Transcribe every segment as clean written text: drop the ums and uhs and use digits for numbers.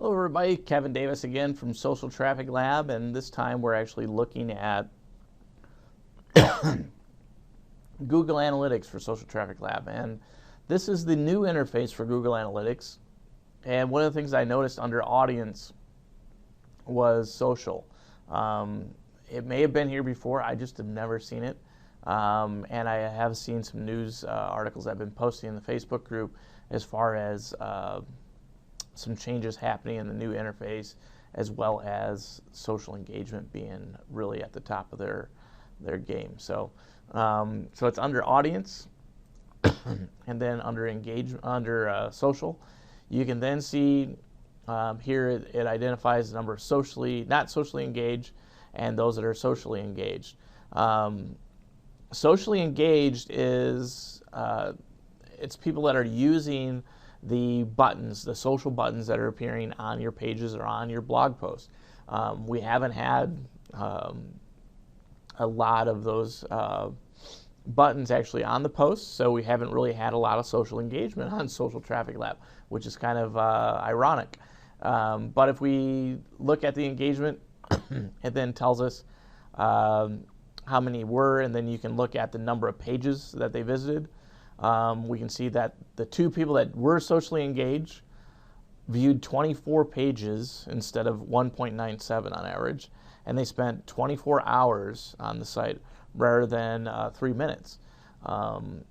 Hello everybody, Kevin Davis again from Social Traffic Lab, and this time we're actually looking at Google Analytics for Social Traffic Lab. And this is the new interface for Google Analytics. And one of the things I noticed under audience was social. It may have been here before, I just have never seen it. And I have seen some news articles I've been posting in the Facebook group as far as some changes happening in the new interface, as well as social engagement being really at the top of their game. So it's under audience, and then under social, you can then see here it identifies the number of not socially engaged and those that are socially engaged. Socially engaged is it's people that are using the buttons, the social buttons that are appearing on your pages or on your blog posts. We haven't had a lot of those buttons actually on the posts, so we haven't really had a lot of social engagement on Social Traffic Lab, which is kind of ironic. But if we look at the engagement, it then tells us how many were, and then you can look at the number of pages that they visited. We can see that the two people that were socially engaged viewed 24 pages instead of 1.97 on average, and they spent 24 hours on the site rather than 3 minutes.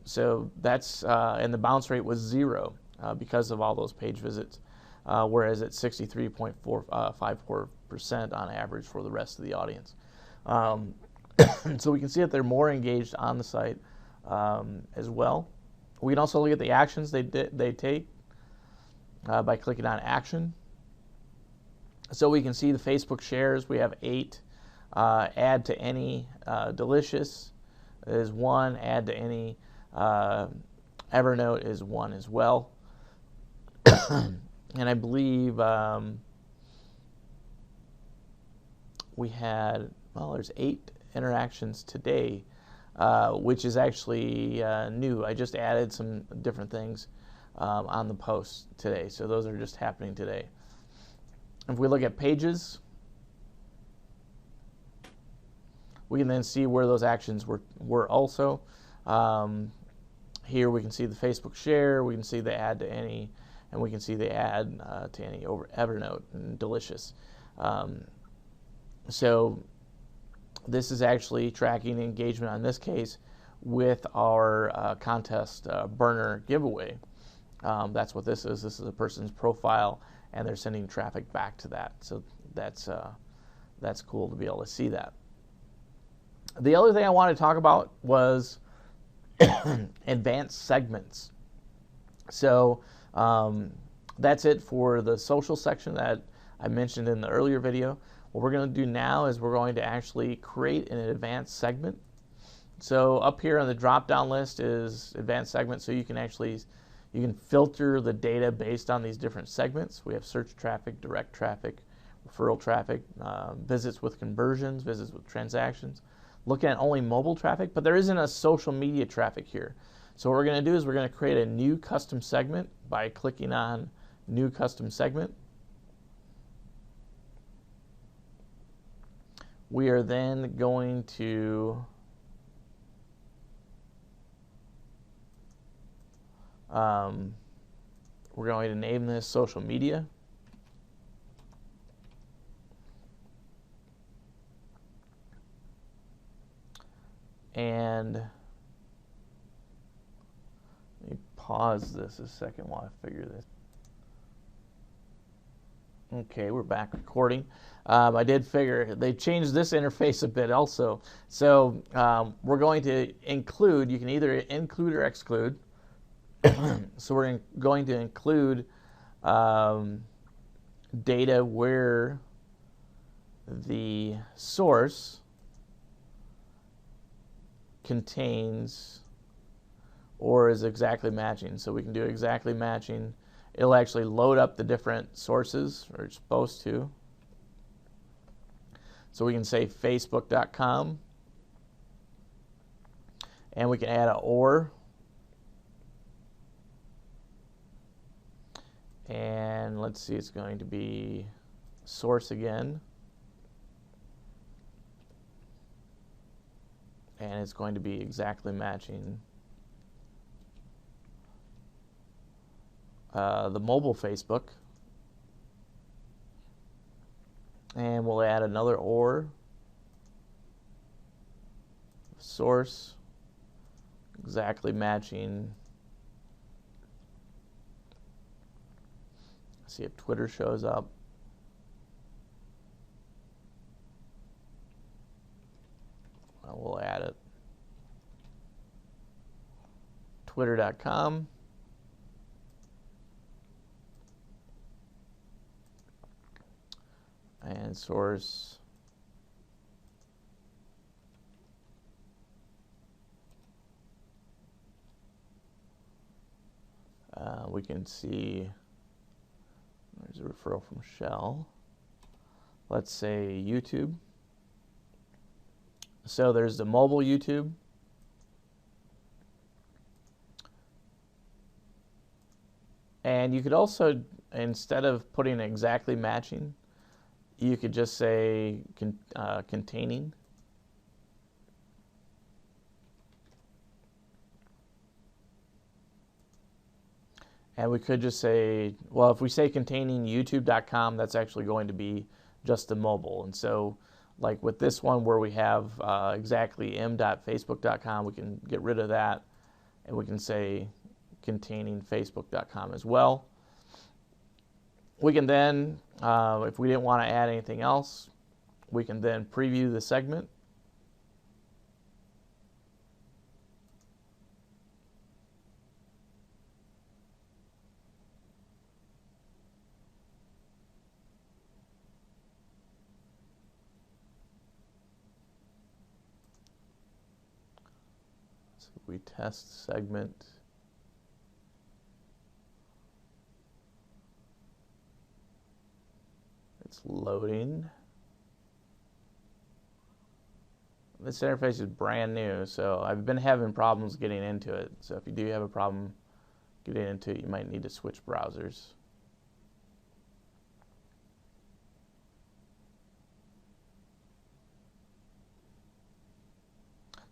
So that's, and the bounce rate was 0 because of all those page visits, whereas it's 63.54% on average for the rest of the audience. So we can see that they're more engaged on the site as well. We can also look at the actions they take by clicking on action. So we can see the Facebook shares. We have 8. Add to any, delicious is 1. Add to any, Evernote is 1 as well. And I believe we had, well, there's 8 interactions today, which is actually new. I just added some different things on the post today, so those are just happening today. If we look at pages, we can then see where those actions were also. Here we can see the Facebook share, we can see the add to any, and we can see the add to any over Evernote and Delicious. So this is actually tracking engagement on this case with our contest burner giveaway. That's what this is. This is a person's profile, and they're sending traffic back to that. So that's cool to be able to see that. The other thing I wanted to talk about was advanced segments. So that's it for the social section that I mentioned in the earlier video. What we're going to do now is we're going to actually create an advanced segment. So up here on the drop-down list is advanced segments, so you can filter the data based on these different segments. We have search traffic, direct traffic, referral traffic, visits with conversions, visits with transactions. Looking at only mobile traffic, but there isn't a social media traffic here. So what we're going to do is we're going to create a new custom segment by clicking on New Custom Segment. We are then going to we're going to name this social media. And let me pause this a second while I figure this. Okay, we're back recording. I did figure they changed this interface a bit also. So we're going to include, you can either include or exclude. So we're going to include data where the source contains or is exactly matching. So we can do exactly matching. It'll actually load up the different sources, or it's supposed to. So we can say facebook.com, and we can add a or, And let's see, it's going to be source again. And it's going to be exactly matching the mobile Facebook. And we'll add another OR. Source exactly matching. See if Twitter shows up. We'll add it. Twitter.com. And source. We can see there's a referral from Shell. Let's say YouTube. So there's the mobile YouTube. And you could also, instead of putting exactly matching, you could just say containing. And we could just say, well, if we say containing youtube.com, that's actually going to be just the mobile. And so, like with this one where we have exactly m.facebook.com, we can get rid of that, and we can say containing facebook.com as well. We can then, if we didn't want to add anything else, we can then preview the segment. So we test segment. It's loading. This interface is brand new, so I've been having problems getting into it. So if you do have a problem getting into it, you might need to switch browsers.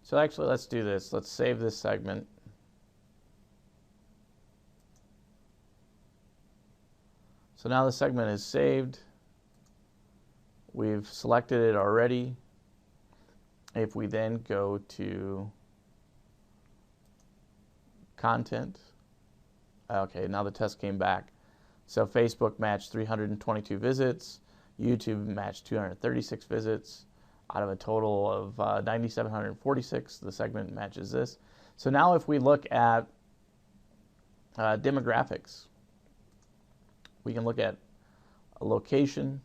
So actually, let's do this. Let's save this segment. So now the segment is saved. We've selected it already. If we then go to content, okay, now the test came back. So Facebook matched 322 visits, YouTube matched 236 visits, out of a total of 9,746. The segment matches this. So now if we look at demographics, we can look at a location.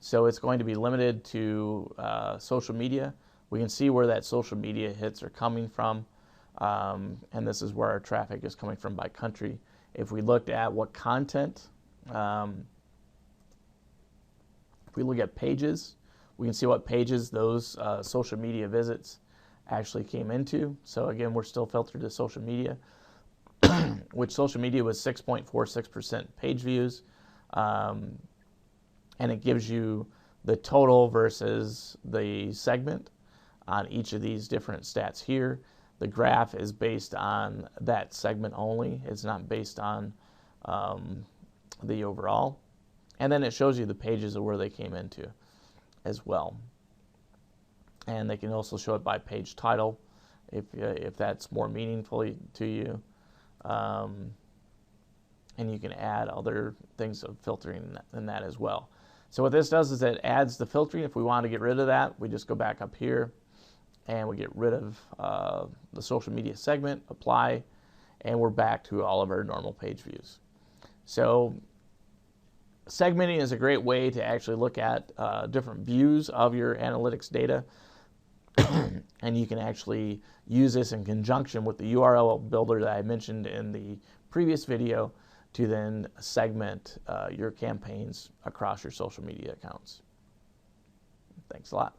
So it's going to be limited to social media. We can see where that social media hits are coming from. And this is where our traffic is coming from by country. If we looked at what content, if we look at pages, we can see what pages those social media visits actually came into. So again, we're still filtered to social media, which social media was 6.46% page views. And it gives you the total versus the segment on each of these different stats here. The graph is based on that segment only. It's not based on the overall. And then it shows you the pages of where they came into as well. And they can also show it by page title if that's more meaningful to you. And you can add other things of filtering in that as well. So what this does is it adds the filtering. If we want to get rid of that, we just go back up here and we get rid of the social media segment, apply, and we're back to all of our normal page views. So segmenting is a great way to actually look at different views of your analytics data. And you can actually use this in conjunction with the URL builder that I mentioned in the previous video to then segment your campaigns across your social media accounts. Thanks a lot.